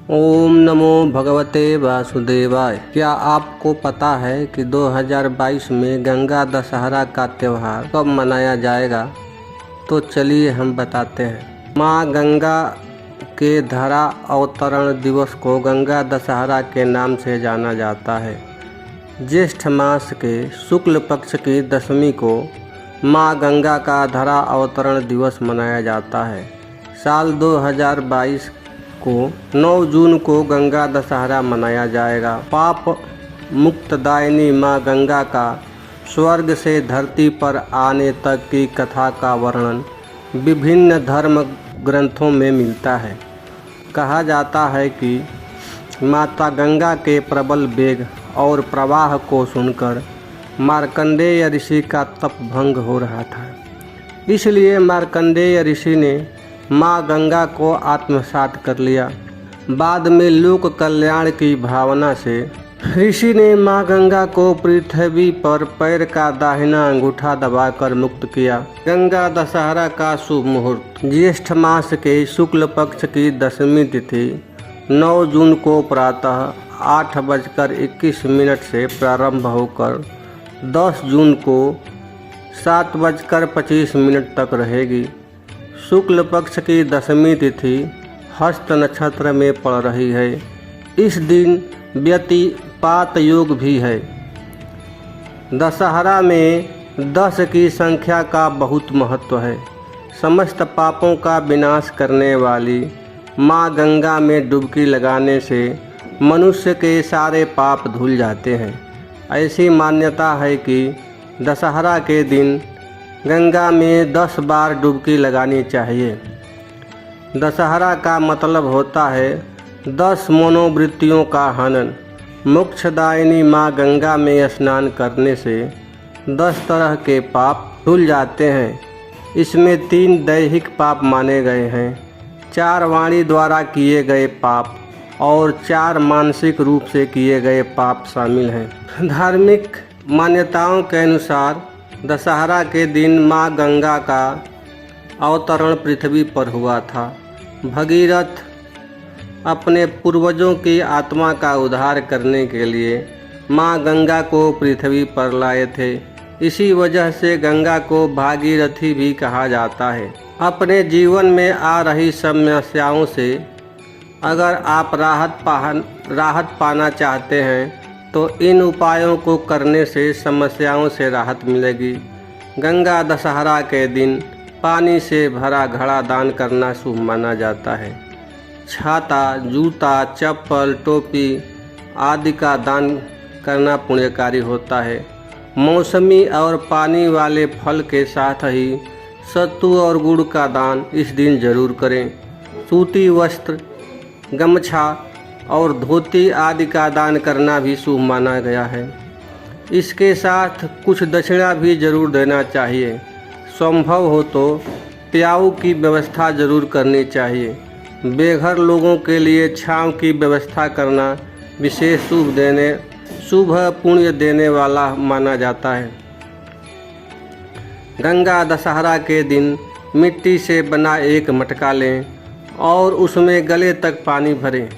ओम नमो भगवते वासुदेवाय। क्या आपको पता है कि 2022 में गंगा दशहरा का त्यौहार कब मनाया जाएगा? तो चलिए हम बताते हैं। माँ गंगा के धरा अवतरण दिवस को गंगा दशहरा के नाम से जाना जाता है। ज्येष्ठ मास के शुक्ल पक्ष की दशमी को माँ गंगा का धरा अवतरण दिवस मनाया जाता है। साल 2022 को 9 जून को गंगा दशहरा मनाया जाएगा। पाप मुक्तदायिनी माँ गंगा का स्वर्ग से धरती पर आने तक की कथा का वर्णन विभिन्न धर्म ग्रंथों में मिलता है। कहा जाता है कि माता गंगा के प्रबल वेग और प्रवाह को सुनकर मार्कंडेय ऋषि का तप भंग हो रहा था, इसलिए मार्कंडेय ऋषि ने माँ गंगा को आत्मसात कर लिया। बाद में लोक कल्याण की भावना से ऋषि ने माँ गंगा को पृथ्वी पर पैर का दाहिना अंगूठा दबाकर मुक्त किया। गंगा दशहरा का शुभ मुहूर्त ज्येष्ठ मास के शुक्ल पक्ष की दशमी तिथि 9 जून को प्रातः 8:21 से प्रारंभ होकर 10 जून को 7:25 तक रहेगी। शुक्ल पक्ष की दशमी तिथि हस्त नक्षत्र में पड़ रही है। इस दिन व्यतिपात योग भी है। दशहरा में 10 की संख्या का बहुत महत्व है। समस्त पापों का विनाश करने वाली माँ गंगा में डुबकी लगाने से मनुष्य के सारे पाप धुल जाते हैं। ऐसी मान्यता है कि दशहरा के दिन गंगा में 10 बार डुबकी लगानी चाहिए। दशहरा का मतलब होता है 10 मनोवृत्तियों का हनन। मोक्षदायिनी माँ गंगा में स्नान करने से 10 तरह के पाप धुल जाते हैं। इसमें 3 दैहिक पाप माने गए हैं, 4 वाणी द्वारा किए गए पाप और 4 मानसिक रूप से किए गए पाप शामिल हैं। धार्मिक मान्यताओं के अनुसार दशहरा के दिन माँ गंगा का अवतरण पृथ्वी पर हुआ था। भगीरथ अपने पूर्वजों की आत्मा का उद्धार करने के लिए माँ गंगा को पृथ्वी पर लाए थे। इसी वजह से गंगा को भागीरथी भी कहा जाता है। अपने जीवन में आ रही समस्याओं से अगर आप राहत पाना चाहते हैं तो इन उपायों को करने से समस्याओं से राहत मिलेगी। गंगा दशहरा के दिन पानी से भरा घड़ा दान करना शुभ माना जाता है। छाता, जूता, चप्पल, टोपी आदि का दान करना पुण्यकारी होता है। मौसमी और पानी वाले फल के साथ ही सत्तू और गुड़ का दान इस दिन जरूर करें। सूती वस्त्र, गमछा और धोती आदि का दान करना भी शुभ माना गया है। इसके साथ कुछ दक्षिणा भी जरूर देना चाहिए। संभव हो तो प्याऊ की व्यवस्था जरूर करनी चाहिए। बेघर लोगों के लिए छांव की व्यवस्था करना विशेष शुभ पुण्य देने वाला माना जाता है। गंगा दशहरा के दिन मिट्टी से बना एक मटका लें और उसमें गले तक पानी भरें।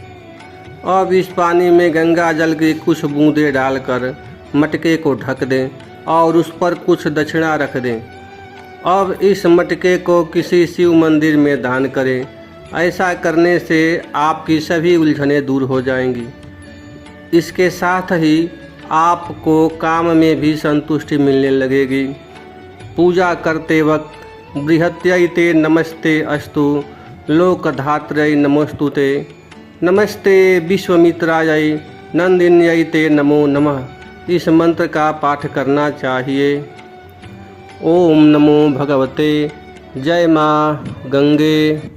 अब इस पानी में गंगा जल की कुछ बूंदें डालकर मटके को ढक दें और उस पर कुछ दक्षिणा रख दें। अब इस मटके को किसी शिव मंदिर में दान करें। ऐसा करने से आपकी सभी उलझनें दूर हो जाएंगी। इसके साथ ही आपको काम में भी संतुष्टि मिलने लगेगी। पूजा करते वक्त बृहत्यैते नमस्ते अस्तु लोकधात्रै नमोस्तुते नमस्ते विश्वमित्राय नंदिन्यै ते नमो नमः इस मंत्र का पाठ करना चाहिए। ओम नमो भगवते। जय माँ गंगे।